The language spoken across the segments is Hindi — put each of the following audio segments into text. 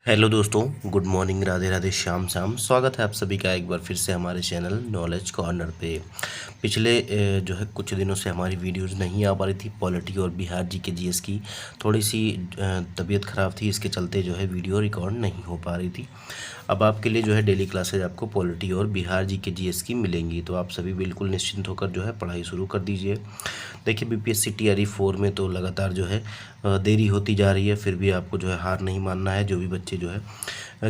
हेलो दोस्तों, गुड मॉर्निंग, राधे राधे, श्याम श्याम। स्वागत है आप सभी का एक बार फिर से हमारे चैनल नॉलेज कॉर्नर पे। पिछले जो है कुछ दिनों से हमारी वीडियोस नहीं आ पा रही थी। पॉलिटी और बिहार जी के जीएस की थोड़ी सी तबीयत ख़राब थी, इसके चलते जो है वीडियो रिकॉर्ड नहीं हो पा रही थी। अब आपके लिए जो है डेली क्लासेज आपको पॉलिटी और बिहार जी के जीएस की मिलेंगी, तो आप सभी बिल्कुल निश्चिंत होकर जो है पढ़ाई शुरू कर दीजिए। देखिए, बीपीएससी टीआरई 4 में तो लगातार जो है देरी होती जा रही है, फिर भी आपको जो है हार नहीं मानना है। जो भी बच्चे जो है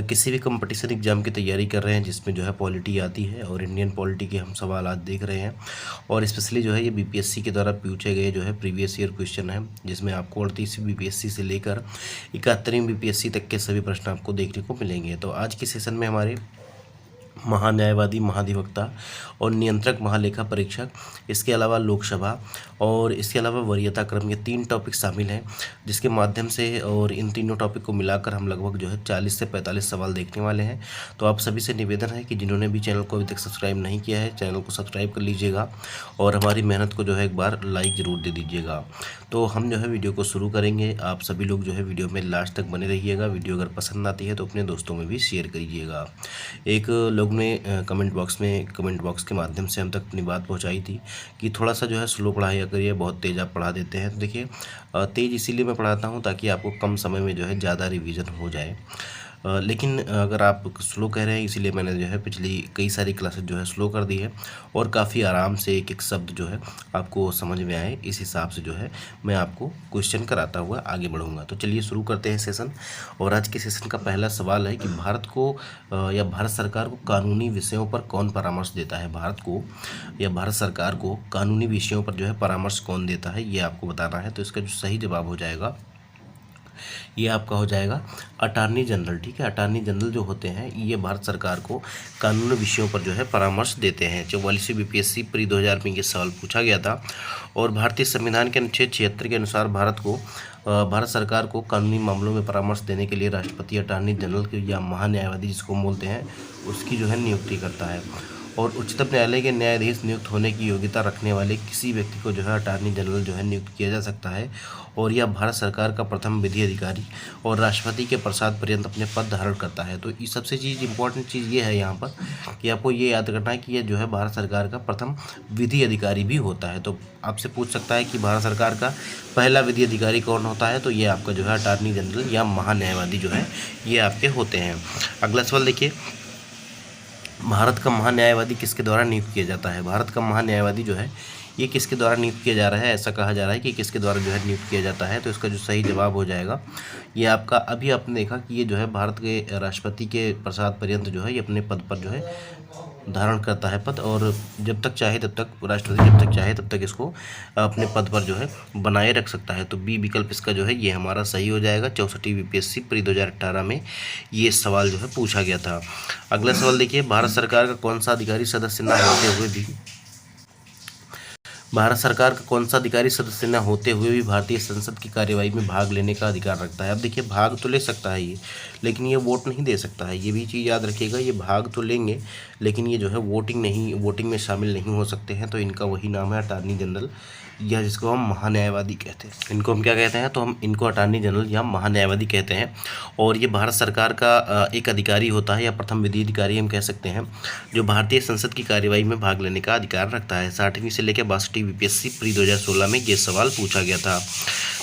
किसी भी कंपटीशन एग्जाम की तैयारी कर रहे हैं जिसमें जो है पॉलिटी आती है और इंडियन पॉलिटी के हम सवाल आज देख रहे हैं, और स्पेशली जो है ये बीपीएससी के द्वारा पूछे गए जो है प्रीवियस ईयर क्वेश्चन है, जिसमें आपको 38वीं बीपीएससी से लेकर 71वीं बीपीएससी तक के सभी प्रश्न आपको देखने को मिलेंगे। तो आज के सेशन में हमारे महान्यायवादी, महाधिवक्ता और नियंत्रक महालेखा परीक्षक, इसके अलावा लोकसभा और इसके अलावा वरीयता क्रम, ये 3 टॉपिक शामिल हैं, जिसके माध्यम से और इन तीनों टॉपिक को मिलाकर हम लगभग जो है 40 से 45 सवाल देखने वाले हैं। तो आप सभी से निवेदन है कि जिन्होंने भी चैनल को अभी तक सब्सक्राइब नहीं किया है, चैनल को सब्सक्राइब कर लीजिएगा और हमारी मेहनत को जो है एक बार लाइक ज़रूर दे दीजिएगा। तो हम जो है वीडियो को शुरू करेंगे। आप सभी लोग जो है वीडियो में लास्ट तक बने रहिएगा। वीडियो अगर पसंद आती है तो अपने दोस्तों में भी शेयर करिएगा। एक लोग ने कमेंट बॉक्स के माध्यम से हम तक अपनी बात पहुंचाई थी कि थोड़ा सा जो है स्लो पढ़ाया करिए, बहुत तेज़ आप पढ़ा देते हैं। तो देखिए, तेज़ इसीलिए मैं पढ़ाता हूं ताकि आपको कम समय में जो है ज़्यादा रिवीजन हो जाए। लेकिन अगर आप स्लो कह रहे हैं, इसीलिए मैंने जो है पिछली कई सारी क्लासेस जो है स्लो कर दी है और काफ़ी आराम से एक एक शब्द जो है आपको समझ में आए, इस हिसाब से जो है मैं आपको क्वेश्चन कराता हुआ आगे बढ़ूंगा। तो चलिए शुरू करते हैं सेशन। और आज के सेशन का पहला सवाल है कि भारत को या भारत सरकार को कानूनी विषयों पर कौन परामर्श देता है। भारत को या भारत सरकार को कानूनी विषयों पर जो है परामर्श कौन देता है, ये आपको बताना है। तो इसका जो सही जवाब हो जाएगा, ये आपका हो जाएगा अटॉर्नी जनरल। ठीक है, अटॉर्नी जनरल जो होते हैं ये भारत सरकार को कानूनी विषयों पर जो है परामर्श देते हैं। 44वीं बीपीएससी प्री 2000 में ये सवाल पूछा गया था और भारतीय संविधान के अनुच्छेद 76 के अनुसार भारत सरकार को कानूनी मामलों में परामर्श देने के लिए राष्ट्रपति अटॉर्नी जनरल या महान्यायवादी जिसको बोलते हैं उसकी जो है नियुक्ति करता है। और उच्चतम न्यायालय के न्यायाधीश नियुक्त होने की योग्यता रखने वाले किसी व्यक्ति को जो है अटॉर्नी जनरल जो है नियुक्त किया जा सकता है, और यह भारत सरकार का प्रथम विधि अधिकारी और राष्ट्रपति के प्रसाद पर्यंत अपने पद धारण करता है। तो इस सबसे इम्पोर्टेंट चीज़ ये है यहाँ पर कि आपको ये याद करना है कि यह जो है भारत सरकार का प्रथम विधि अधिकारी भी होता है। तो आपसे पूछ सकता है कि भारत सरकार का पहला विधि अधिकारी कौन होता है, तो ये आपका जो है अटॉर्नी जनरल या महान्यायवादी जो है ये आपके होते हैं। अगला सवाल देखिए, भारत का महान्यायवादी किसके द्वारा नियुक्त किया जाता है। भारत का महान्यायवादी जो है ये किसके द्वारा नियुक्त किया जा रहा है, ऐसा कहा जा रहा है कि किसके द्वारा जो है नियुक्त किया जाता है। तो इसका जो सही जवाब हो जाएगा, ये आपका अभी आपने देखा कि ये जो है भारत के राष्ट्रपति के प्रसाद पर्यंत जो है ये अपने पद पर जो है धारण करता है पद, और जब तक चाहे तब तक राष्ट्रपति जब तक चाहे तब तक इसको अपने पद पर जो है बनाए रख सकता है। तो बी विकल्प इसका जो है ये हमारा सही हो जाएगा। 64वीं बीपीएससी प्री 2018 में ये सवाल जो है पूछा गया था। अगला सवाल देखिए, भारत सरकार का कौन सा अधिकारी सदस्य न होते हुए भी भारत सरकार का कौन सा अधिकारी सदस्य न होते हुए भी भारतीय संसद की कार्यवाही में भाग लेने का अधिकार रखता है। अब देखिए, भाग तो ले सकता है ये, लेकिन ये वोट नहीं दे सकता है। ये भी चीज़ याद रखिएगा, ये भाग तो लेंगे लेकिन ये जो है वोटिंग में शामिल नहीं हो सकते हैं। तो इनका वही नाम है अटॉर्नी जनरल, या जिसको हम महान्यायवादी कहते हैं। इनको हम क्या कहते हैं, तो हम इनको अटॉर्नी जनरल या महान्यायवादी कहते हैं। और ये भारत सरकार का एक अधिकारी होता है या प्रथम विधि अधिकारी हम कह सकते हैं, जो भारतीय संसद की कार्यवाही में भाग लेने का अधिकार रखता है। 60वीं से लेकर 62वीं बीपीएससी प्री 2016 में ये सवाल पूछा गया था।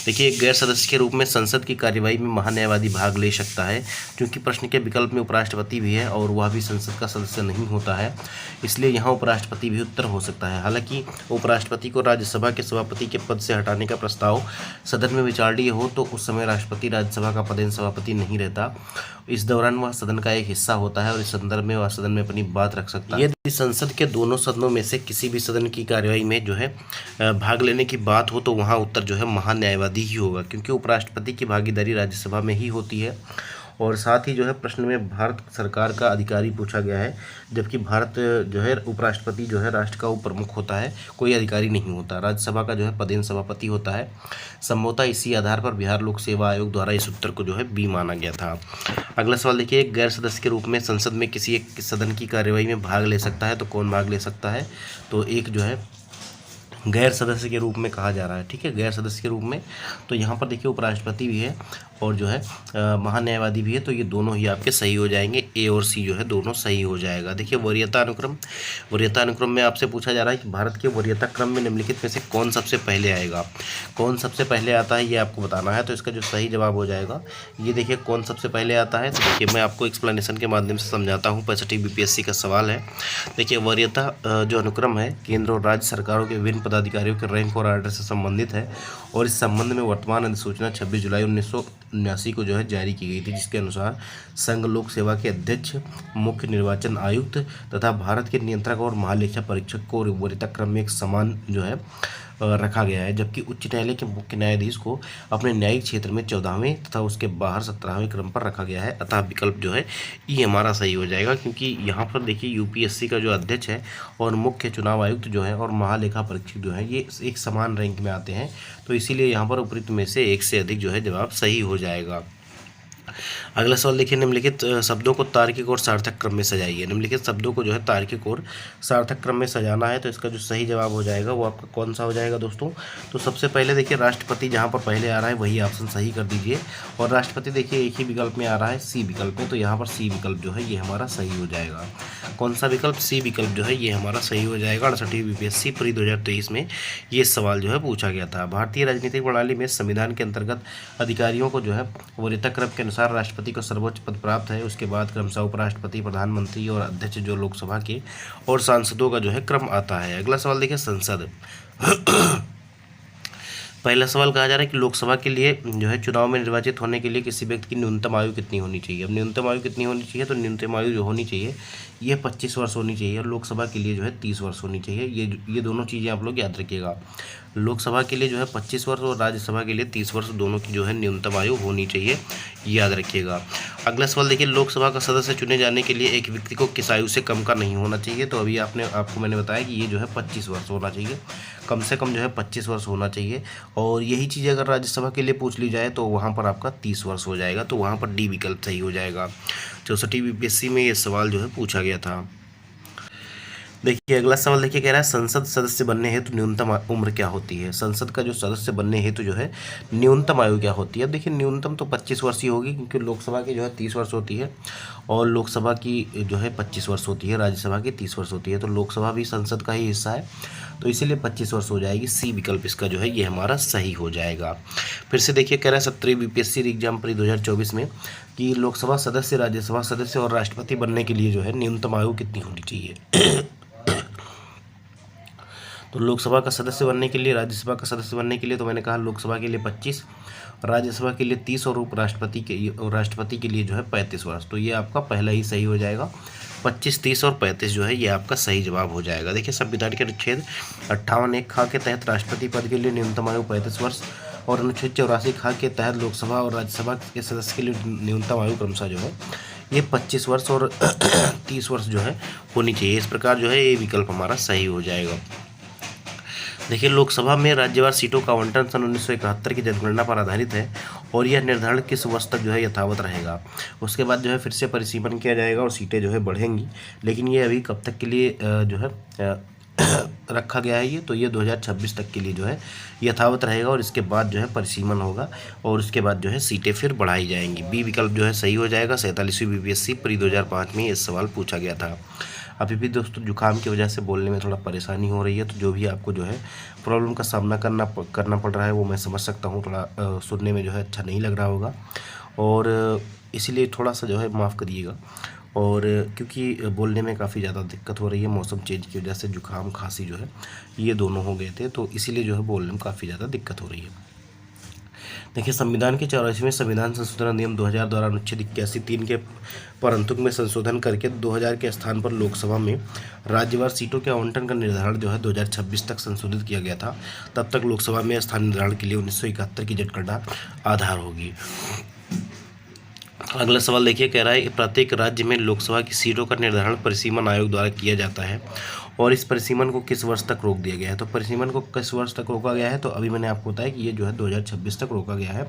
देखिए, गैर सदस्य के रूप में संसद की कार्यवाही में महान्यायवादी भाग ले सकता है, क्योंकि प्रश्न के विकल्प में उपराष्ट्रपति भी है और वह भी संसद का सदस्य नहीं होता है, इसलिए यहाँ उपराष्ट्रपति भी उत्तर हो सकता है। हालांकि उपराष्ट्रपति को राज्यसभा के सभापति के पद से हटाने का प्रस्ताव सदन में विचारणीय हो तो उस समय राष्ट्रपति राज्यसभा का पदेन सभापति नहीं रहता। इस दौरान वह सदन का एक हिस्सा होता है और इस संदर्भ में वह सदन में अपनी बात रख सकता है। यदि संसद के दोनों सदनों में से किसी भी सदन की कार्यवाही में जो है भाग लेने की बात हो तो वहाँ उत्तर जो है महान्यायवादी ही होगा, क्योंकि उपराष्ट्रपति की भागीदारी राज्यसभा में ही होती है। और साथ ही जो है प्रश्न में भारत सरकार का अधिकारी पूछा गया है, जबकि भारत जो है उपराष्ट्रपति जो है राष्ट्र का उप प्रमुख होता है, कोई अधिकारी नहीं होता। राज्यसभा का जो है पदेन सभापति होता है। संभवतः इसी आधार पर बिहार लोक सेवा आयोग द्वारा इस उत्तर को जो है बी माना गया था। अगला सवाल देखिए, एक गैर सदस्य के रूप में संसद में किसी एक सदन की कार्यवाही में भाग ले सकता है, तो कौन भाग ले सकता है, तो एक जो है गैर सदस्य के रूप में कहा जा रहा है। ठीक है, गैर सदस्य के रूप में तो यहाँ पर देखिए उपराष्ट्रपति भी है और जो है महान्यायवादी भी है, तो ये दोनों ही आपके सही हो जाएंगे। ए और सी जो है दोनों सही हो जाएगा। देखिए वरीयता अनुक्रम, वरीयता अनुक्रम में आपसे पूछा जा रहा है कि भारत के वरीयता क्रम में निम्नलिखित में से कौन सबसे पहले आएगा। कौन सबसे पहले आता है ये आपको बताना है। तो इसका जो सही जवाब हो जाएगा ये देखिए कौन सबसे पहले आता है। तो देखिए मैं आपको एक्सप्लेनेशन के माध्यम से समझाता हूँ। 65 बीपीएससी का सवाल है। देखिए वरीयता जो अनुक्रम है केंद्र और राज्य सरकारों के विभिन्न पदाधिकारियों के रैंक और आर्डर से संबंधित है और इस संबंध में वर्तमान अधिसूचना 26 जुलाई 1979 को जो है जारी की गई थी, जिसके अनुसार संघ लोक सेवा के अध्यक्ष, मुख्य निर्वाचन आयुक्त तथा भारत के नियंत्रक और महालेखा परीक्षक को वरीयता क्रम में एक समान जो है रखा गया है, जबकि उच्च न्यायालय के मुख्य न्यायाधीश को अपने न्यायिक क्षेत्र में 14वें तथा उसके बाहर 17वें क्रम पर रखा गया है। अतः विकल्प जो है ये हमारा सही हो जाएगा, क्योंकि यहाँ पर देखिए यूपीएससी का जो अध्यक्ष है और मुख्य चुनाव आयुक्त जो है और महालेखा परीक्षक जो है ये एक समान रैंक में आते हैं, तो इसीलिए यहाँ पर उपरोक्त में से एक से अधिक जो है जवाब सही हो जाएगा। अगला सवाल देखिए, निम्नलिखित शब्दों को तार्किक और सार्थक क्रम में सजाइए। निम्नलिखित शब्दों को जो है तार्किक और सार्थक क्रम में सजाना है, तो इसका जो सही जवाब हो जाएगा वो आपका कौन सा हो जाएगा दोस्तों। तो सबसे पहले देखिए राष्ट्रपति जहाँ पर पहले आ रहा है वही ऑप्शन सही कर दीजिए, और राष्ट्रपति देखिए एक ही विकल्प में आ रहा है सी विकल्प में, तो यहाँ पर सी विकल्प जो है ये हमारा सही हो जाएगा। कौन सा विकल्प, सी विकल्प जो है ये हमारा सही हो जाएगा। 68वीं बीपीएससी प्री 2023 में ये सवाल जो है पूछा गया था। भारतीय राजनीतिक प्रणाली में संविधान के अंतर्गत अधिकारियों को जो है वरीयता क्रम के अनुसार राष्ट्रपति को सर्वोच्च पद प्राप्त है, उसके बाद क्रमशः उपराष्ट्रपति, प्रधानमंत्री और अध्यक्ष जो लोकसभा के और सांसदों का जो है क्रम आता है। अगला सवाल देखिए संसद। पहला सवाल कहा जा रहा है कि लोकसभा के लिए जो है चुनाव में निर्वाचित होने के लिए किसी व्यक्ति की न्यूनतम आयु कितनी होनी चाहिए। अब न्यूनतम आयु कितनी होनी चाहिए, तो न्यूनतम आयु जो होनी चाहिए ये 25 वर्ष होनी चाहिए, और लोकसभा के लिए जो है 30 वर्ष होनी चाहिए। ये दोनों चीज़ें आप लोग याद रखिएगा। लोकसभा के लिए जो है 25 वर्ष और राज्यसभा के लिए 30 वर्ष दोनों की जो है न्यूनतम आयु होनी चाहिए, याद रखिएगा। अगला सवाल देखिए, लोकसभा का सदस्य चुने जाने के लिए एक व्यक्ति को किस आयु से कम का नहीं होना चाहिए। तो अभी आपको मैंने बताया कि ये जो है 25 वर्ष होना चाहिए, कम से कम जो है 25 वर्ष होना चाहिए। और यही चीज़ अगर राज्यसभा के लिए पूछ ली जाए तो वहाँ पर आपका 30 वर्ष हो जाएगा, तो वहाँ पर डी विकल्प सही हो जाएगा। 64वीं बीपीएससी में ये सवाल जो है पूछा गया था। देखिए अगला सवाल देखिए, कह रहा है संसद सदस्य बनने हेतु न्यूनतम उम्र क्या होती है। संसद का जो सदस्य बनने हेतु जो है न्यूनतम आयु क्या होती है। अब देखिए न्यूनतम तो 25 वर्ष ही होगी, क्योंकि लोकसभा की जो है 30 वर्ष होती है और लोकसभा की जो है 25 वर्ष होती है, राज्यसभा की 30 वर्ष होती है, तो लोकसभा भी संसद का ही हिस्सा है, तो इसीलिए 25 वर्ष हो जाएगी। सी विकल्प इसका जो है ये हमारा सही हो जाएगा। फिर से देखिए कह रहा है 17वीं बीपीएससी एग्जाम प्री 2024 में कि लोकसभा सदस्य, राज्यसभा सदस्य और राष्ट्रपति बनने के लिए जो है न्यूनतम आयु कितनी होनी चाहिए। तो लोकसभा का सदस्य बनने के लिए, राज्यसभा का सदस्य बनने के लिए तो मैंने कहा लोकसभा के लिए 25, राज्यसभा के लिए 30 और राष्ट्रपति के लिए जो है 35 वर्ष। तो ये आपका पहला ही सही हो जाएगा। 25, 30 और 35 जो है ये आपका सही जवाब हो जाएगा। देखिए संविधान के अनुच्छेद 58(1) ख के तहत राष्ट्रपति पद के लिए न्यूनतम आयु 35 वर्ष और अनुच्छेद 84 ख के तहत लोकसभा और राज्यसभा के सदस्य के लिए न्यूनतम आयु क्रमशः जो है ये 25 वर्ष और 30 वर्ष जो है होनी चाहिए। इस प्रकार जो है ये विकल्प हमारा सही हो जाएगा। देखिए लोकसभा में राज्यवार सीटों का आवंटन सन 1971 की जनगणना पर आधारित है और यह निर्धारण किस वर्ष तक जो है यथावत रहेगा। उसके बाद जो है फिर से परिसीमन किया जाएगा और सीटें जो है बढ़ेंगी, लेकिन ये अभी कब तक के लिए जो है रखा गया है ये, तो ये 2026 तक के लिए जो है यथावत रहेगा और इसके बाद जो है परिसीमन होगा और उसके बाद जो है सीटें फिर बढ़ाई जाएंगी। बी विकल्प जो है सही हो जाएगा। 47वीं बीपीएससी प्री 2005 में ये सवाल पूछा गया था। अभी भी दोस्तों जुकाम की वजह से बोलने में थोड़ा परेशानी हो रही है, तो जो भी आपको जो है प्रॉब्लम का सामना करना पड़ रहा है वो मैं समझ सकता हूँ। थोड़ा सुनने में जो है अच्छा नहीं लग रहा होगा और इसीलिए थोड़ा सा जो है माफ़ करिएगा। और क्योंकि बोलने में काफ़ी ज़्यादा दिक्कत हो रही है, मौसम चेंज की वजह से जुकाम खांसी जो है ये दोनों हो गए थे, तो इसीलिए जो है बोलने में काफ़ी ज़्यादा दिक्कत हो रही है। देखिए संविधान के 84वें संविधान संशोधन अधिनियम 2000 द्वारा अनुच्छेद 81(3) के परंतुक में संशोधन करके 2000 के स्थान पर लोकसभा में राज्यवार सीटों के आवंटन का निर्धारण जो है 2026 तक संशोधित किया गया था। तब तक लोकसभा में स्थान निर्धारण के लिए 1971 की जनगणना आधार होगी। अगला सवाल देखिए कह रहा है प्रत्येक राज्य में लोकसभा की सीटों का निर्धारण परिसीमन आयोग द्वारा किया जाता है और इस परिसीमन को किस वर्ष तक रोक दिया गया है। तो परिसीमन को किस वर्ष तक रोका गया है, तो अभी मैंने आपको बताया कि ये जो है 2026 तक रोका गया है।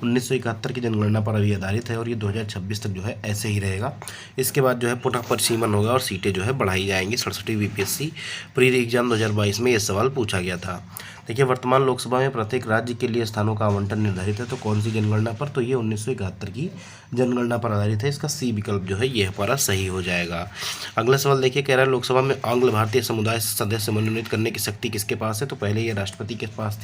1971 की जनगणना पर अभी आधारित है और ये 2026 तक जो है ऐसे ही रहेगा। इसके बाद जो है पुनः परिसीमन होगा और सीटें जो है बढ़ाई जाएंगी। 67वीं बीपीएससी प्री एग्जाम 2022 में ये सवाल पूछा गया था। देखिए वर्तमान लोकसभा में प्रत्येक राज्य के लिए स्थानों का आवंटन निर्धारित है, तो कौन सी जनगणना पर, तो ये 1971 की जनगणना पर आधारित है। इसका सी विकल्प जो है ये हमारा सही हो जाएगा। अगला सवाल देखिए, कह रहा है लोकसभा में आंग्ल भारतीय समुदाय से सदस्य मनोनीत करने की शक्ति किसके पास है, तो पहले ये राष्ट्रपति के पास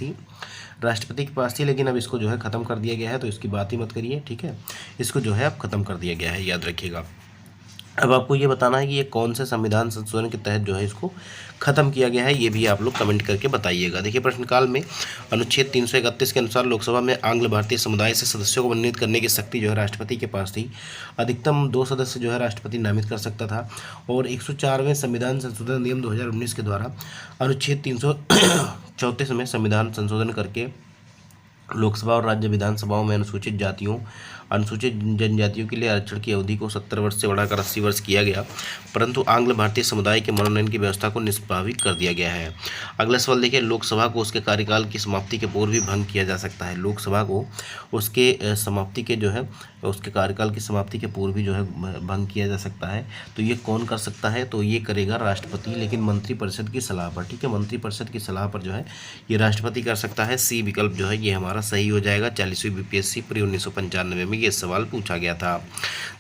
थी, लेकिन अब इसको जो है ख़त्म कर दिया गया है, तो इसकी बात ही मत करिए, ठीक है। इसको जो है अब ख़त्म कर दिया गया है, याद रखिएगा। अब आपको ये बताना है कि ये कौन से संविधान संशोधन के तहत जो है इसको खत्म किया गया है, ये भी आप लोग कमेंट करके बताइएगा। देखिए प्रश्नकाल में अनुच्छेद 331 के अनुसार लोकसभा में आंग्ल भारतीय समुदाय से सदस्यों को मनोनीत करने की शक्ति जो है राष्ट्रपति के पास थी। अधिकतम 2 सदस्य जो है राष्ट्रपति नामित कर सकता था। और 104वें संविधान संशोधन नियम 2019 के द्वारा अनुच्छेद 334 में संविधान संशोधन करके लोकसभा और राज्य विधानसभाओं में अनुसूचित जनजातियों के लिए आरक्षण की अवधि को 70 वर्ष से बढ़ाकर 80 वर्ष किया गया, परंतु आंग्ल भारतीय समुदाय के मनोनयन की व्यवस्था को निष्प्रभावित कर दिया गया है। अगला सवाल देखिए, लोकसभा को उसके कार्यकाल की समाप्ति के पूर्व भी भंग किया जा सकता है। लोकसभा को उसके समाप्ति के जो है उसके कार्यकाल की समाप्ति के पूर्व भी जो है भंग किया जा सकता है। तो ये कौन कर सकता है, तो ये करेगा राष्ट्रपति, लेकिन मंत्रिपरिषद की सलाह पर, ठीक है। मंत्रिपरिषद की सलाह पर जो है ये राष्ट्रपति कर सकता है। सी विकल्प जो है ये हमारा सही हो जाएगा। 40वीं बीपीएससी प्री 1995 में ये सवाल पूछा गया था।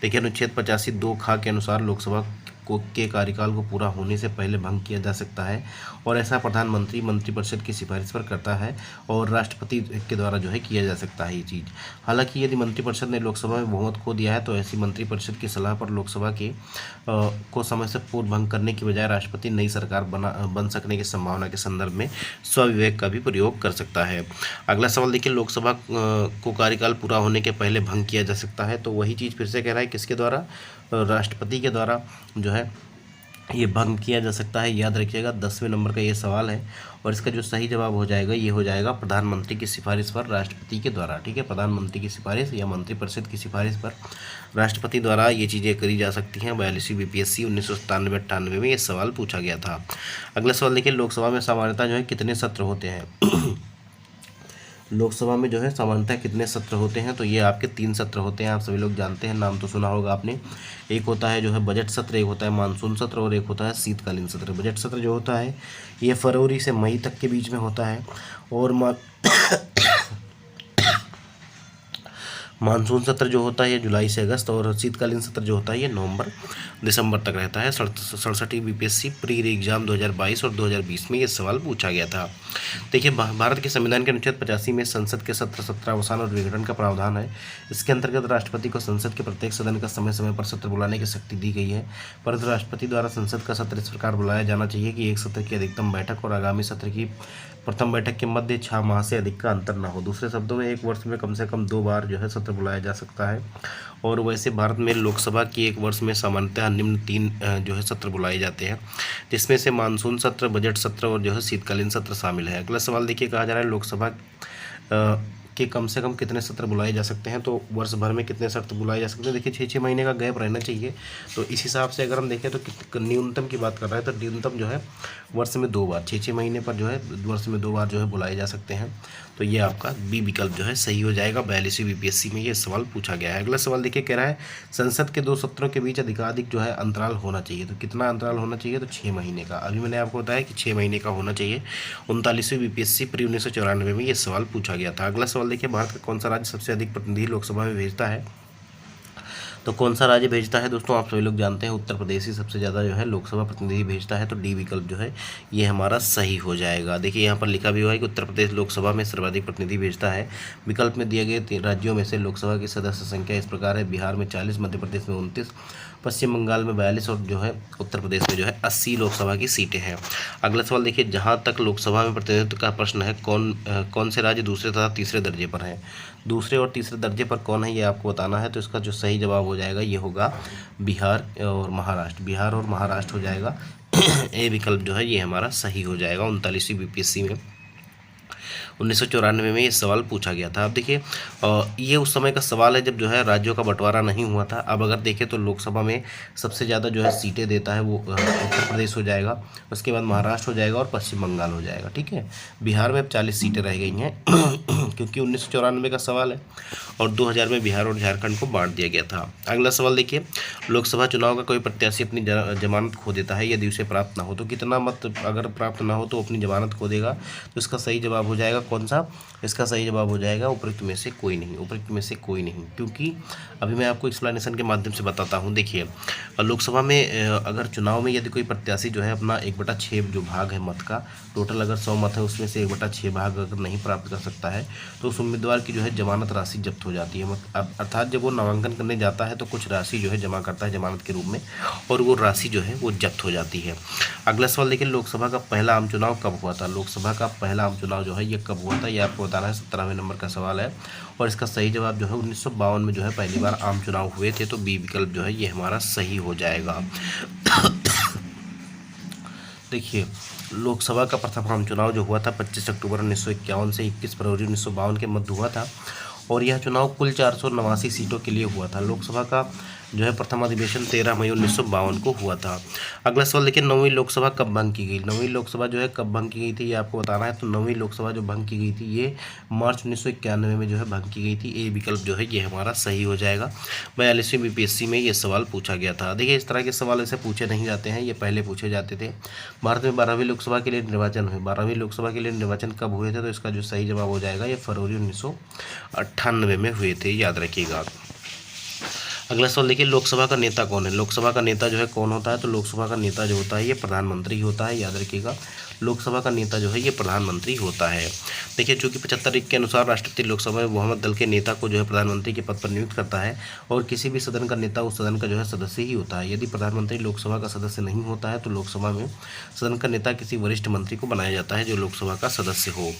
देखिए अनुच्छेद 85(2) ख के अनुसार लोकसभा के कार्यकाल को पूरा होने से पहले भंग किया जा सकता है, और ऐसा प्रधानमंत्री मंत्रिपरिषद की सिफारिश पर करता है, और राष्ट्रपति के द्वारा जो है किया जा सकता है ये चीज़। हालांकि यदि मंत्रिपरिषद ने लोकसभा में बहुमत खो दिया है, तो ऐसी मंत्रिपरिषद की सलाह पर लोकसभा को समय से पूर्व भंग करने की बजाय राष्ट्रपति नई सरकार बन सकने की संभावना के संदर्भ में स्वविवेक का भी प्रयोग कर सकता है। अगला सवाल देखिए, लोकसभा को कार्यकाल पूरा होने के पहले भंग किया जा सकता है, तो वही चीज़ फिर से कह रहा है किसके द्वारा, राष्ट्रपति के द्वारा जो है ये भंग किया जा सकता है। याद रखिएगा 10वें नंबर का ये सवाल है, और इसका जो सही जवाब हो जाएगा ये हो जाएगा प्रधानमंत्री की सिफारिश पर राष्ट्रपति के द्वारा, ठीक है। प्रधानमंत्री की सिफारिश या मंत्रिपरिषद की सिफारिश पर राष्ट्रपति द्वारा ये चीज़ें करी जा सकती हैं। 42वीं बीपीएससी 1997-98 में ये सवाल पूछा गया था। अगला सवाल देखिए, लोकसभा में सामान्यतः जो है कितने सत्र होते हैं। लोकसभा में जो है सामान्यतः कितने सत्र होते हैं, तो ये आपके 3 सत्र होते हैं। आप सभी लोग जानते हैं, नाम तो सुना होगा आपने। एक होता है जो है बजट सत्र, एक होता है मानसून सत्र, और एक होता है शीतकालीन सत्र। बजट सत्र जो होता है ये फरवरी से मई तक के बीच में होता है, और मानसून सत्र जो होता है ये जुलाई से अगस्त, और शीतकालीन सत्र जो होता है ये नवंबर दिसंबर तक रहता है। 67वीं बीपीएससी प्री एग्जाम 2022 और 2020 में ये सवाल पूछा गया था। देखिए भारत के संविधान के अनुच्छेद 85 में संसद के सत्र अवसान और विघटन का प्रावधान है। इसके अंतर्गत राष्ट्रपति को संसद के प्रत्येक सदन का समय समय पर सत्र बुलाने की शक्ति दी गई है, परंतु राष्ट्रपति द्वारा संसद का सत्र इस प्रकार बुलाया जाना चाहिए कि एक सत्र की अधिकतम बैठक और आगामी सत्र की प्रथम बैठक के मध्य 6 माह से अधिक का अंतर न हो। दूसरे शब्दों में एक वर्ष में कम से कम 2 बार जो है सत्र बुलाया जा सकता है, और वैसे भारत में लोकसभा की एक वर्ष में सामान्यतः निम्न 3 जो है सत्र बुलाए जाते हैं, जिसमें से मानसून सत्र, बजट सत्र और जो है शीतकालीन सत्र शामिल है। अगला सवाल देखिए, कहा जा रहा है लोकसभा के कम से कम कितने सत्र बुलाए जा सकते हैं, तो वर्ष भर में कितने सत्र बुलाए जा सकते हैं। देखिए 6-6 महीने का गैप रहना चाहिए, तो इस हिसाब से अगर हम देखें तो न्यूनतम की बात कर रहा है, तो न्यूनतम जो है वर्ष में 2 बार, 6-6 महीने पर जो है वर्ष में 2 बार जो है बुलाए जा सकते हैं। तो ये आपका बी विकल्प जो है सही हो जाएगा। 42वीं बीपीएससी में ये सवाल पूछा गया है। अगला सवाल देखिए, कह रहा है संसद के 2 सत्रों के बीच अधिकाधिक जो है अंतराल होना चाहिए, तो कितना अंतराल होना चाहिए, तो 6 महीने का। अभी मैंने आपको बताया कि 6 महीने का होना चाहिए। 39वीं बीपीएससी प्री 1994 में ये सवाल पूछा गया था। अगला सवाल देखिए, भारत का कौन सा राज्य सबसे अधिक प्रतिनिधि लोकसभा में भेजता है, तो कौन सा राज्य भेजता है दोस्तों, आप सभी लोग जानते हैं उत्तर प्रदेश ही सबसे ज़्यादा जो है लोकसभा प्रतिनिधि भेजता है, तो डी विकल्प जो है ये हमारा सही हो जाएगा। देखिए यहाँ पर लिखा भी हुआ है कि उत्तर प्रदेश लोकसभा में सर्वाधिक प्रतिनिधि भेजता है। विकल्प में दिए गए 3 राज्यों में से लोकसभा की सदस्य संख्या इस प्रकार है, बिहार में 40, मध्य प्रदेश में 29, पश्चिम बंगाल में 42 और जो है उत्तर प्रदेश में जो है 80 लोकसभा की सीटें हैं। अगला सवाल देखिए, जहाँ तक लोकसभा में प्रतिनिधित्व का प्रश्न है, कौन से राज्य दूसरे तथा तीसरे दर्जे पर हैं। दूसरे और तीसरे दर्जे पर कौन है ये आपको बताना है, तो इसका जो सही जवाब हो जाएगा ये होगा बिहार और महाराष्ट्र। बिहार और महाराष्ट्र हो जाएगा ए विकल्प जो है ये हमारा सही हो जाएगा। 39वीं बीपीएससी में 1994 में ये सवाल पूछा गया था। अब देखिए ये उस समय का सवाल है जब जो है राज्यों का बंटवारा नहीं हुआ था। अब अगर देखें तो लोकसभा में सबसे ज़्यादा जो है सीटें देता है वो उत्तर प्रदेश हो जाएगा, उसके बाद महाराष्ट्र हो जाएगा और पश्चिम बंगाल हो जाएगा। ठीक है, बिहार में अब 40 सीटें रह गई हैं क्योंकि 1994 का सवाल है और 2000 में बिहार और झारखंड को बांट दिया गया था। अगला सवाल देखिए, लोकसभा चुनाव का कोई प्रत्याशी अपनी जमानत खो देता है यदि उसे प्राप्त ना हो तो कितना मत अगर प्राप्त ना हो तो अपनी जमानत खो देगा। तो इसका सही जवाब हो जाएगा कौन सा? इसका सही जवाब हो जाएगा उपरोक्त में से कोई नहीं, उपरोक्त में से कोई नहीं। क्योंकि अभी मैं आपको एक्सप्लेनेशन के माध्यम से बताता हूँ। देखिए लोकसभा में अगर चुनाव में यदि कोई प्रत्याशी जो है अपना 1/6 जो भाग है मत का, टोटल अगर 100 मत है उसमें से 1/6 भाग अगर नहीं प्राप्त कर सकता है तो उस उम्मीदवार की जो है जमानत राशि जब्त हो जाती है। अर्थात जब वो नामांकन करने जाता है तो कुछ राशि जो है जमा करता है जमानत के रूप में और वो राशि जो है वो जब्त हो जाती है। अगला सवाल देखिए, लोकसभा का पहला आम चुनाव कब हुआ था? लोकसभा का पहला आम चुनाव जो है ये कब हुआ था ये आपको बताना है। 17वें नंबर का सवाल है और इसका सही जवाब जो है 1952 में जो है पहली बार आम चुनाव हुए थे। तो बी विकल्प जो है ये हमारा सही हो जाएगा। देखिए लोकसभा का प्रथम आम चुनाव जो हुआ था 25 अक्टूबर 1951 से 21 फरवरी 1952 के मध्य हुआ था और यह चुनाव कुल 489 सीटों के लिए हुआ था। लोकसभा का जो है प्रथम अधिवेशन 13 मई 1952 को हुआ था। अगला सवाल देखिए, 9वीं लोकसभा कब भंग की गई? 9वीं लोकसभा जो है कब भंग की गई थी ये आपको बताना है। तो 9वीं लोकसभा जो भंग की गई थी ये मार्च 1991 में जो है भंग की गई थी। ए विकल्प जो है ये हमारा सही हो जाएगा। 42वीं बीपीएससी में ये सवाल पूछा गया था। देखिए इस तरह के सवाल ऐसे पूछे नहीं जाते हैं, ये पहले पूछे जाते थे। भारत में 12वीं लोकसभा के लिए निर्वाचन हुए। 12वीं लोकसभा के लिए निर्वाचन कब हुए थे? तो इसका जो सही जवाब हो जाएगा ये फरवरी 1998 में हुए थे, याद रखिएगा। अगला सवाल देखिए, लोकसभा का नेता कौन है? लोकसभा का नेता जो है कौन होता है? तो लोकसभा का नेता जो होता है ये प्रधानमंत्री होता है, याद रखिएगा। लोकसभा का नेता जो है ये प्रधानमंत्री होता है। देखिए चूंकि 75 के अनुसार राष्ट्रपति लोकसभा में बहुमत दल के नेता को जो है प्रधानमंत्री के पद पर नियुक्त करता है और किसी भी सदन का नेता उस सदन का जो है सदस्य ही होता है। यदि प्रधानमंत्री लोकसभा का सदस्य नहीं होता है तो लोकसभा में सदन का नेता किसी वरिष्ठ मंत्री को बनाया जाता है जो लोकसभा का सदस्य हो।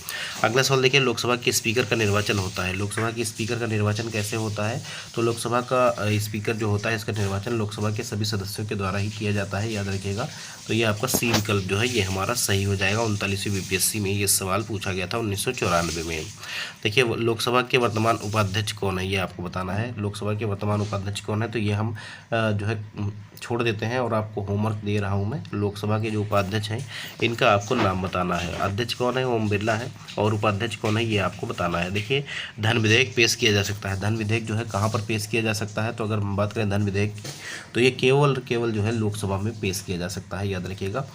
अगला सवाल देखिए, लोकसभा के स्पीकर का निर्वाचन होता है। लोकसभा के स्पीकर का निर्वाचन कैसे होता है? तो लोकसभा का स्पीकर जो होता है इसका निर्वाचन लोकसभा के सभी सदस्यों के द्वारा ही किया जाता है, याद रखिएगा। तो ये आपका सी विकल्प जो है ये हमारा सही हो जाएगा। 39वीं बीपीएससी में ये सवाल पूछा गया था 1994 में। देखिए लोकसभा के वर्तमान उपाध्यक्ष कौन है ये आपको बताना है। लोकसभा के वर्तमान उपाध्यक्ष कौन है? तो ये हम जो है छोड़ देते हैं और आपको होमवर्क दे रहा हूं मैं। लोकसभा के जो उपाध्यक्ष हैं इनका आपको नाम बताना है। अध्यक्ष कौन है? ओम बिरला है और उपाध्यक्ष कौन है ये आपको बताना है। देखिए धन विधेयक पेश किया जा सकता है। धन विधेयक जो है कहाँ पर पेश किया जा सकता है? तो अगर हम बात करें धन विधेयक तो ये केवल जो है लोकसभा में पेश किया जा सकता है, याद रखिएगा।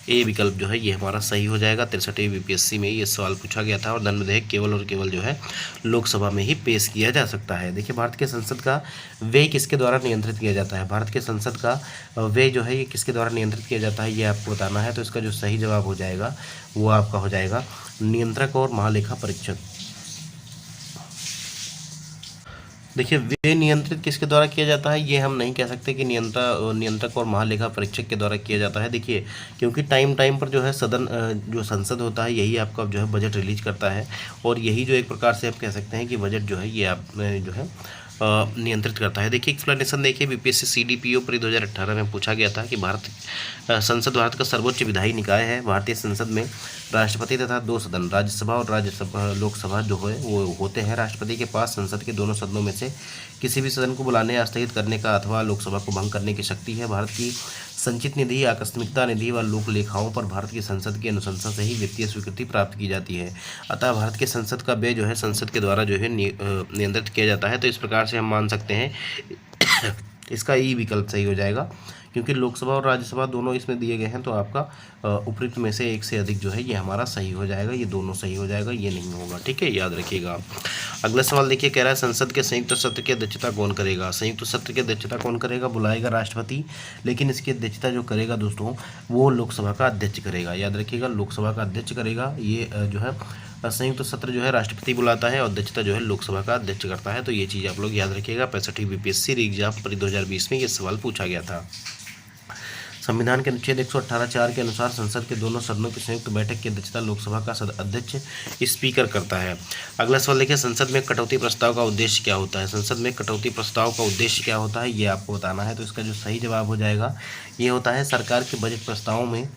ए विकल्प जो है ये हमारा सही हो जाएगा। 63वीं बीपीएससी में ये सवाल पूछा गया था और धन विधेयक केवल और केवल जो है लोकसभा में ही पेश किया जा सकता है। देखिए भारत के संसद का व्यय किसके द्वारा नियंत्रित किया जाता है? भारत के संसद का व्यय जो है ये किसके द्वारा नियंत्रित किया जाता है ये आपको बताना है। तो इसका जो सही जवाब हो जाएगा वो आपका हो जाएगा नियंत्रक और महालेखा परीक्षक। देखिए व्यय नियंत्रित किसके द्वारा किया जाता है ये हम नहीं कह सकते कि नियंत्रक और महालेखा परीक्षक के द्वारा किया जाता है। देखिए क्योंकि टाइम पर जो है सदन जो संसद होता है यही आपका जो है बजट रिलीज करता है और यही जो एक प्रकार से आप कह सकते हैं कि बजट जो है ये आप जो है नियंत्रित करता है। देखिए एक्सप्लेनेशन देखिए, बीपीएससी सीडीपीओ पर 2018 में पूछा गया था कि संसद भारत का सर्वोच्च विधायी निकाय है। भारतीय संसद में राष्ट्रपति तथा 2 सदन राज्यसभा और लोकसभा जो है वो होते हैं। राष्ट्रपति के पास संसद के दोनों सदनों में से किसी भी सदन को बुलाने या स्थगित करने का अथवा लोकसभा को भंग करने की शक्ति है। भारत की संचित निधि, आकस्मिकता निधि व लोक लेखाओं पर भारत की संसद की अनुशंसा से ही वित्तीय स्वीकृति प्राप्त की जाती है। अतः भारत के संसद का व्यय जो है संसद के द्वारा जो है नियंत्रित किया जाता है। तो इस प्रकार से हम मान सकते हैं इसका ई विकल्प सही हो जाएगा क्योंकि लोकसभा और राज्यसभा दोनों इसमें दिए गए हैं। तो आपका उपयुक्त में से एक से अधिक जो है ये हमारा सही हो जाएगा। ये दोनों सही हो जाएगा, ये नहीं होगा, ठीक है, याद रखिएगा। अगला सवाल देखिए, कह रहा है संसद के संयुक्त सत्र की अध्यक्षता कौन करेगा? संयुक्त सत्र की अध्यक्षता कौन करेगा? बुलाएगा राष्ट्रपति, लेकिन इसकी अध्यक्षता जो करेगा दोस्तों वो लोकसभा का अध्यक्ष करेगा, याद रखिएगा। लोकसभा का अध्यक्ष करेगा। ये जो है संयुक्त सत्र जो है राष्ट्रपति बुलाता है और अध्यक्षता जो है लोकसभा का अध्यक्ष करता है। तो ये चीज़ आप लोग याद रखिएगा। 65वीं बीपीएससी एग्जाम पर 2020 में ये सवाल पूछा गया था। संविधान के अनुच्छेद 118(4) के अनुसार संसद के दोनों सदनों की संयुक्त बैठक की अध्यक्षता लोकसभा का अध्यक्ष स्पीकर करता है। अगला सवाल देखिए, संसद में कटौती प्रस्ताव का उद्देश्य क्या होता है? संसद में कटौती प्रस्ताव का उद्देश्य क्या होता है, ये आपको बताना है। तो इसका जो सही जवाब हो जाएगा ये होता है सरकार के बजट प्रस्तावों में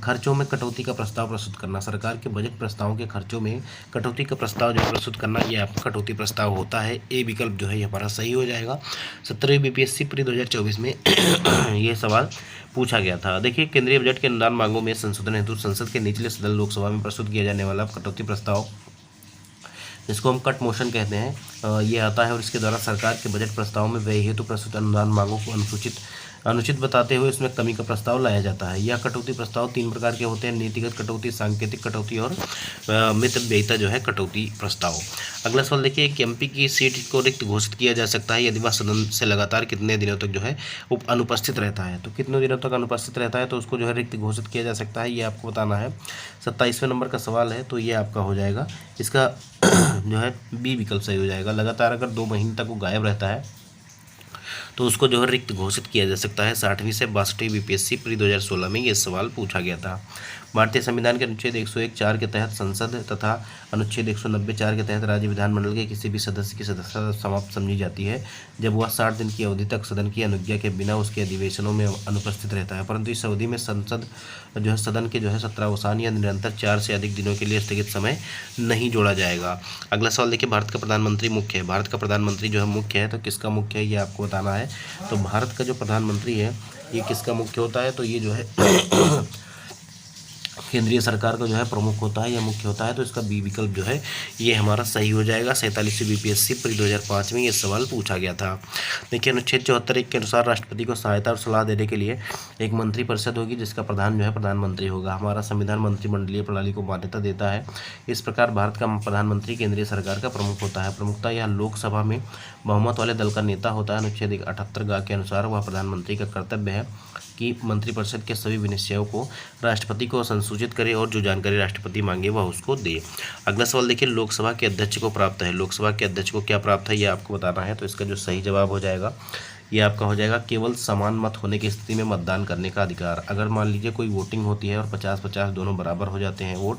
खर्चों में कटौती का प्रस्ताव प्रस्तुत करना। सरकार के बजट प्रस्तावों के खर्चों में कटौती का प्रस्ताव जो प्रस्तुत करना, ये आपका कटौती प्रस्ताव होता है। ए विकल्प जो है ये हमारा सही हो जाएगा। 17वीं बीपीएससी प्री 2024 में ये सवाल पूछा गया था। देखिए, केंद्रीय बजट के अनुदान मांगों में संशोधन हेतु संसद के निचले सदन लोकसभा में प्रस्तुत किया जाने वाला कटौती प्रस्ताव, जिसको हम कट मोशन कहते हैं, ये आता है और इसके द्वारा सरकार के बजट प्रस्ताव में व्यय हेतु प्रस्तुत अनुदान मांगों को अनुचित बताते हुए इसमें कमी का प्रस्ताव लाया जाता है। यह कटौती प्रस्ताव 3 प्रकार के होते हैं: नीतिगत कटौती, सांकेतिक कटौती और मितव्ययिता जो है कटौती प्रस्ताव। अगला सवाल देखिए, एक एमपी की सीट को रिक्त घोषित किया जा सकता है यदि वह सदन से लगातार कितने दिनों तक जो है अनुपस्थित रहता है। तो कितने दिनों तक अनुपस्थित रहता है तो उसको जो है रिक्त घोषित किया जा सकता है, ये आपको बताना है। 27वें नंबर का सवाल है, तो ये आपका हो जाएगा इसका जो है बी विकल्प सही हो जाएगा। लगातार अगर 2 महीने तक वो गायब रहता है तो उसको जो है रिक्त घोषित किया जा सकता है। 60वीं से 62वीं बीपीएससी प्री 2016 में ये सवाल पूछा गया था। भारतीय संविधान के अनुच्छेद 101(4) के तहत संसद तथा अनुच्छेद 190(4) के तहत राज्य विधानमंडल के किसी भी सदस्य की सदस्यता समाप्त समझी जाती है जब वह 60 दिन की अवधि तक सदन की अनुज्ञा के बिना उसके अधिवेशनों में अनुपस्थित रहता है। परंतु इस अवधि में संसद जो है सदन के जो है सत्रावसान या निरंतर 4 से अधिक दिनों के लिए स्थगित समय नहीं जोड़ा जाएगा। अगला सवाल देखिए, भारत का प्रधानमंत्री मुख्य है। भारत का प्रधानमंत्री जो है मुख्य है, तो किसका मुख्य है ये आपको बताना है। तो भारत का जो प्रधानमंत्री है ये किसका मुख्य होता है, तो ये जो है केंद्रीय सरकार का जो है प्रमुख होता है या मुख्य होता है। तो इसका बी विकल्प जो है ये हमारा सही हो जाएगा। 47वीं बीपीएससी प्री 2005 में ये सवाल पूछा गया था। देखिए, अनुच्छेद 74(1) के अनुसार राष्ट्रपति को सहायता और सलाह देने के लिए एक मंत्रिपरिषद होगी जिसका प्रधान जो है प्रधानमंत्री होगा। हमारा संविधान मंत्रिमंडलीय प्रणाली को मान्यता देता है। इस प्रकार भारत का प्रधानमंत्री केंद्रीय सरकार का प्रमुख होता है। प्रमुखता यह लोकसभा में बहुमत वाले दल का नेता होता है। अनुच्छेद 78(ग) के अनुसार वह प्रधानमंत्री का कर्तव्य है कि मंत्रिपरिषद के सभी विनिश्चयों को राष्ट्रपति को संसूचित करे और जो जानकारी राष्ट्रपति मांगे वह उसको दे। अगला सवाल देखिए, लोकसभा के अध्यक्ष को प्राप्त है। लोकसभा के अध्यक्ष को क्या प्राप्त है ये आपको बताना है। तो इसका जो सही जवाब हो जाएगा ये आपका हो जाएगा केवल समान मत होने की स्थिति में मतदान करने का अधिकार। अगर मान लीजिए कोई वोटिंग होती है और 50-50 दोनों बराबर हो जाते हैं वोट,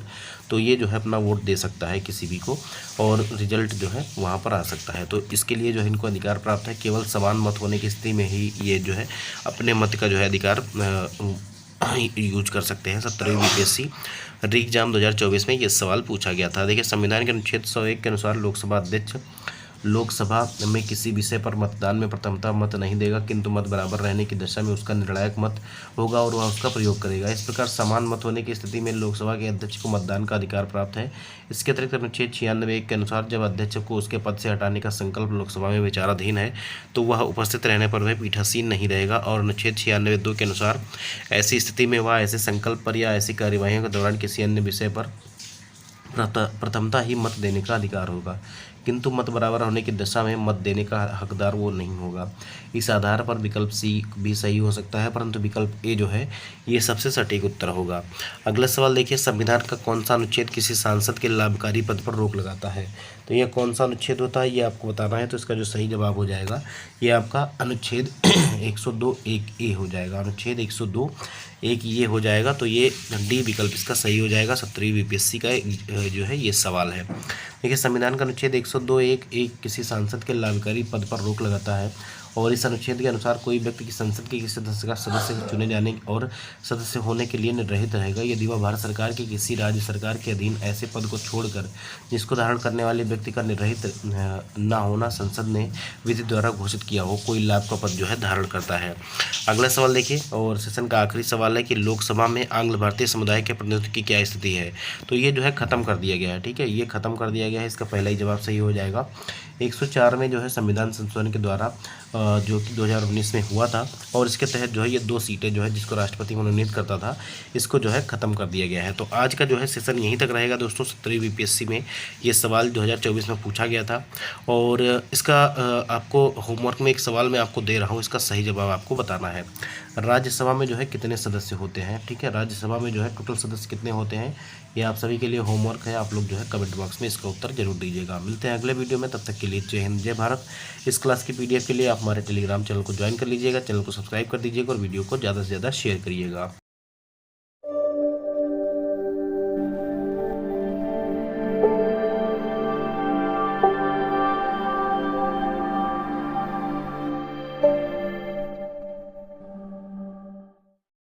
तो ये जो है अपना वोट दे सकता है किसी भी को और रिजल्ट जो है वहाँ पर आ सकता है। तो इसके लिए जो है इनको अधिकार प्राप्त है। केवल समान मत होने की स्थिति में ही ये जो है अपने मत का जो है अधिकार यूज कर सकते हैं। 17वीं बीपीएससी री एग्जाम 2024 में ये सवाल पूछा गया था। देखिए, संविधान के अनुच्छेद 101 के अनुसार लोकसभा अध्यक्ष लोकसभा में किसी विषय पर मतदान में प्रथमता मत नहीं देगा, किंतु मत बराबर रहने की दशा में उसका निर्णायक मत होगा और वह उसका प्रयोग करेगा। इस प्रकार समान मत होने की स्थिति में लोकसभा के अध्यक्ष को मतदान का अधिकार प्राप्त है। इसके अतिरिक्त अनुच्छेद 96(1) के अनुसार जब अध्यक्ष को उसके पद से हटाने का संकल्प लोकसभा में विचाराधीन है तो वह उपस्थित रहने पर वह पीठासीन नहीं रहेगा। और अनुच्छेद 96(2) के अनुसार ऐसी स्थिति में वह ऐसे संकल्प पर या ऐसी कार्यवाहियों के दौरान किसी अन्य विषय पर प्रथमता ही मत देने का अधिकार होगा, किंतु मत बराबर होने की दशा में मत देने का हकदार वो नहीं होगा। इस आधार पर विकल्प सी भी सही हो सकता है, परंतु विकल्प ए जो है ये सबसे सटीक उत्तर होगा। अगला सवाल देखिए, संविधान का कौन सा अनुच्छेद किसी सांसद के लाभकारी पद पर रोक लगाता है। तो यह कौन सा अनुच्छेद होता है ये आपको बताना है। तो इसका जो सही जवाब हो जाएगा ये आपका अनुच्छेद 102(1) हो जाएगा। अनुच्छेद 102(1) ये हो जाएगा। तो ये डी विकल्प इसका सही हो जाएगा। 17वीं बीपीएससी का जो है ये सवाल है। देखिए, संविधान का अनुच्छेद 102(1) किसी सांसद के लाभकारी पद पर रोक लगाता है और इस अनुच्छेद के अनुसार कोई व्यक्ति की संसद के किसी सदस्य के चुने जाने और सदस्य होने के लिए निर्रहित रहेगा यदि वह भारत सरकार के किसी राज्य सरकार के अधीन ऐसे पद को छोड़कर जिसको धारण करने वाले व्यक्ति का निर्रहित न होना संसद ने विधि द्वारा घोषित किया हो कोई लाभ का पद जो है धारण करता है। अगला सवाल देखिए, और सेशन का आखिरी सवाल है कि लोकसभा में आंग्ल भारतीय समुदाय के प्रतिनिधित्व की क्या स्थिति है। तो ये जो है खत्म कर दिया गया है। ठीक है, ये खत्म कर दिया गया है। इसका पहला ही जवाब सही हो जाएगा। 104 में जो है संविधान संशोधन के द्वारा जो कि 2019 में हुआ था और इसके तहत जो है ये 2 सीटें जो है जिसको राष्ट्रपति मनोनीत करता था इसको जो है ख़त्म कर दिया गया है। तो आज का जो है सेशन यहीं तक रहेगा दोस्तों। 17वीं बीपीएससी में ये सवाल 2024 में पूछा गया था और इसका आपको होमवर्क में एक सवाल मैं आपको दे रहा हूँ, इसका सही जवाब आपको बताना है। राज्यसभा में जो है कितने सदस्य होते हैं। ठीक है, राज्यसभा में जो है टोटल सदस्य कितने होते हैं ये आप सभी के लिए होमवर्क है। आप लोग जो है कमेंट बॉक्स में इसका उत्तर जरूर दीजिएगा। मिलते हैं अगले वीडियो में, तब तक के लिए जय हिंद जय भारत। इस क्लास की पीडीएफ के लिए आप हमारे टेलीग्राम चैनल को ज्वाइन कर लीजिएगा, चैनल को सब्सक्राइब कर दीजिएगा और वीडियो को ज़्यादा से ज़्यादा शेयर करिएगा।